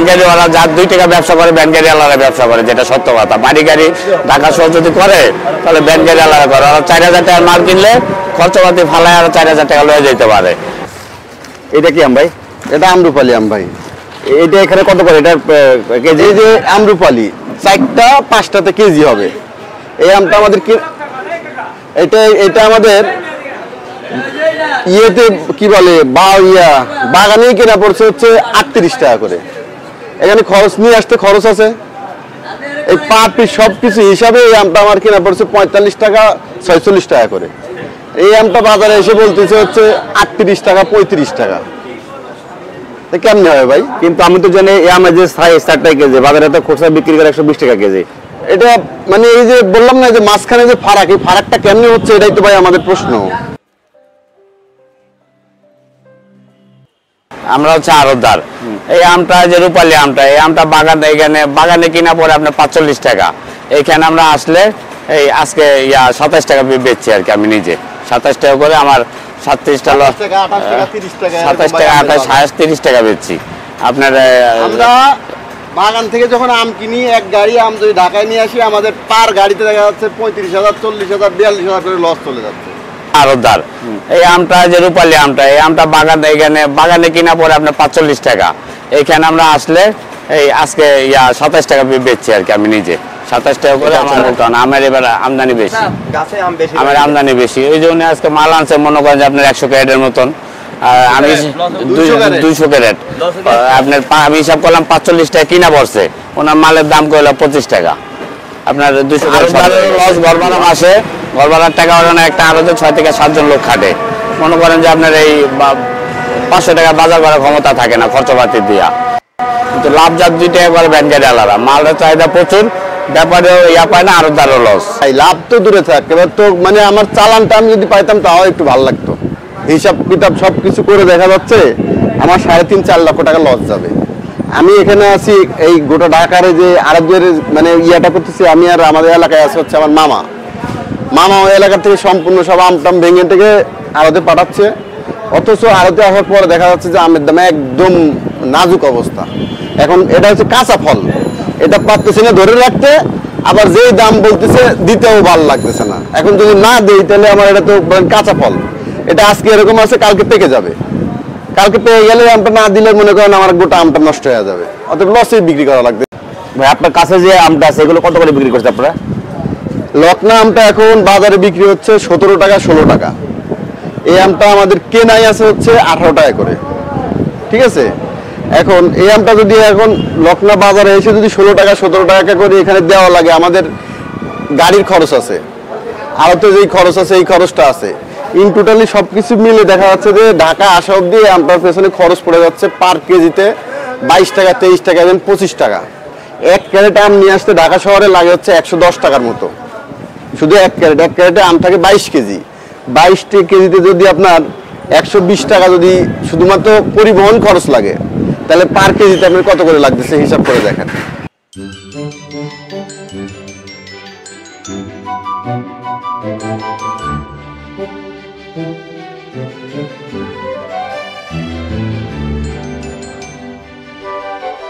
গাড়িওয়ালা যার 2 টাকা ব্যবসা করে ভ্যান গাড়িওয়ালারা ব্যবসা করে, যেটা সত্য কথা। বাড়ি গাড়ি ঢাকা শহর যদি করে তাহলে ভ্যান গাড়িওয়ালারা করে। আর 4000 টাকার মাল কিনলে খরচপাতি ফালায় আর 4000 টাকা লয়ে যেতে পারে। এটা কি আম ভাই? এটা আমরুপালি আম ভাই। এটা এখানে কত করে এটা কেজি? এই যে আমরুপালি 4টা 5টাতে কেজি হবে। এই আমটা আমাদের এটা আমাদের ইয়েতে কি বলে বাগানে কেনা পড়ছে হচ্ছে 38 টাকা করে। এখানে খরচ নিয়ে আসতে খরচ আছে, এই পার পিস সবকিছু হিসাবে এই আমটা আমার কেনা পড়ছে 45 টাকা 46 টাকা করে। এই আমটা বাজারে এসে বলতেছে হচ্ছে 38 টাকা 35 টাকা। কেমনে হবে ভাই? কিন্তু আমি তো জানি এই আমের যে 60 টাকা কেজি, বাজারে তো খুচরা বিক্রি করে 120 টাকা কেজি। এটা মানে এই যে বললাম না যে মাঝখানে যে ফারাক, এই ফারাকটা কেমনে হচ্ছে এটাই তো ভাই আমাদের প্রশ্ন। আমরা হচ্ছে আড়তদার। এই আমটা যে রূপালী আমটা, এই আমটা বাগানে কিনা পড়ে আপনার 45 টাকা। এইখানে আমরা আসলে এই আজকে 27 টাকা বেচছি আর কি। আমি নিজে 27 টাকা করে আমার 37 টাকা 30 টাকা 27 টাকা 28 30 টাকা বেচছি। আপনার আমরা বাগান থেকে যখন আম কিনি, এক গাড়ি আম যদি ঢাকায় নিয়ে আসি, আমাদের পার গাড়িতে দেখা যাচ্ছে 35,000 40,000 42,000 করে লস চলে যাচ্ছে। আড়তদার। এই আমটা যে রূপালী আমটা, এই আমটা বাগানে কিনা পড়ে আপনার 45 টাকা। এইখানে আমরা আসলে এই আজকে 27 টাকা বেচছি আর কি। আমি নিজে 27 টাকা করে আমার কারণ আমার এবার আমদানি বেশি, আমার আমদানি বেশি। ওই জন্য আজকে মাল আনছে মনে করেন যে আপনার 100 ক্যারেটের মতন। আমি 200 ক্যারেট আপনার আমি হিসাব করলাম 45 টাকা কিনা পড়ছে, ওনার মালের দাম করলো 25 টাকা। আপনার 200 লস গড়বানা মাসে গড়বানার টাকা ওরা একটা আড়তে 6 থেকে 7 জন লোক খাটে। মনে করেন যে আপনার এই 500 টাকা বাজার করার ক্ষমতা থাকে না খরচপাতি দিয়া। কিন্তু লাভ যার 2 টাকা করে ভ্যান গাড়ি আলাদা, মালের চাহিদা প্রচুর, ব্যাপারেও পায় না, আড়তদারও লস। লাভ তো দূরে থাক, এবার তো মানে আমার চালানটা আমি যদি পাইতাম তাও একটু ভালো লাগতো। হিসাব কিতাব সবকিছু করে দেখা যাচ্ছে আমার 3.5-4 লক্ষ টাকা লস যাবে। আমি এখানে আছি এই গোটা ঢাকার যে আড়তের মানে ইয়াটা করতেছি আমি, আর আমাদের এলাকায় আছে হচ্ছে আমার মামা ওই এলাকার থেকে সম্পূর্ণ সব আমটাম ভেঙে থেকে আড়তে পাঠাচ্ছে। অথচ আড়তে আসার পরে দেখা যাচ্ছে যে আমের দামে একদম নাজুক অবস্থা। এখন এটা হচ্ছে কাঁচা ফল, এটা পারতেছে না ধরে রাখতে, আবার যেই দাম বলতেছে দিতেও ভালো লাগতেছে না। এখন যদি না দিই তাহলে আমার এটা তো কাঁচা ফল, এটা আজকে এরকম আছে কালকে পেকে যাবে, কালকে পেয়ে গেলে আমটা না দিলে মনে করেন আমার গোটা আমটা নষ্ট হয়ে যাবে, অতএব লসে বিক্রি করা লাগবে। ভাই আপনার কাছে যে আমটা আছে এগুলো কত করে বিক্রি করছে আপনারা? লকনা আমটা এখন বাজারে বিক্রি হচ্ছে 17 টাকা 16 টাকা। এই আমটা আমাদের কেনাই আছে হচ্ছে 18 টাকা করে, ঠিক আছে। এখন এই আমটা যদি এখন লকনা বাজারে এসে যদি 16 টাকা 17 টাকা করে এখানে দেওয়া লাগে, আমাদের গাড়ির খরচ আছে, আড়তে যেই খরচ আছে এই খরচটা আছে, ইন টোটালি সবকিছু মিলে দেখা যাচ্ছে যে ঢাকা আসা অব্দি আমটার পেছনে খরচ পড়ে যাচ্ছে পার কেজিতে 22 টাকা 23 টাকা এবং 25 টাকা। 1 ক্যারেট আম নিয়ে আসতে ঢাকা শহরে লাগে হচ্ছে 110 টাকার মতো, শুধু 1 ক্যারেটে আম থাকে 22 কেজি। 22 কেজিতে যদি আপনার 120 টাকা যদি শুধুমাত্র পরিবহন খরচ লাগে, তাহলে পার কেজিতে আপনার কত করে লাগতেছে হিসাব করে দেখেন।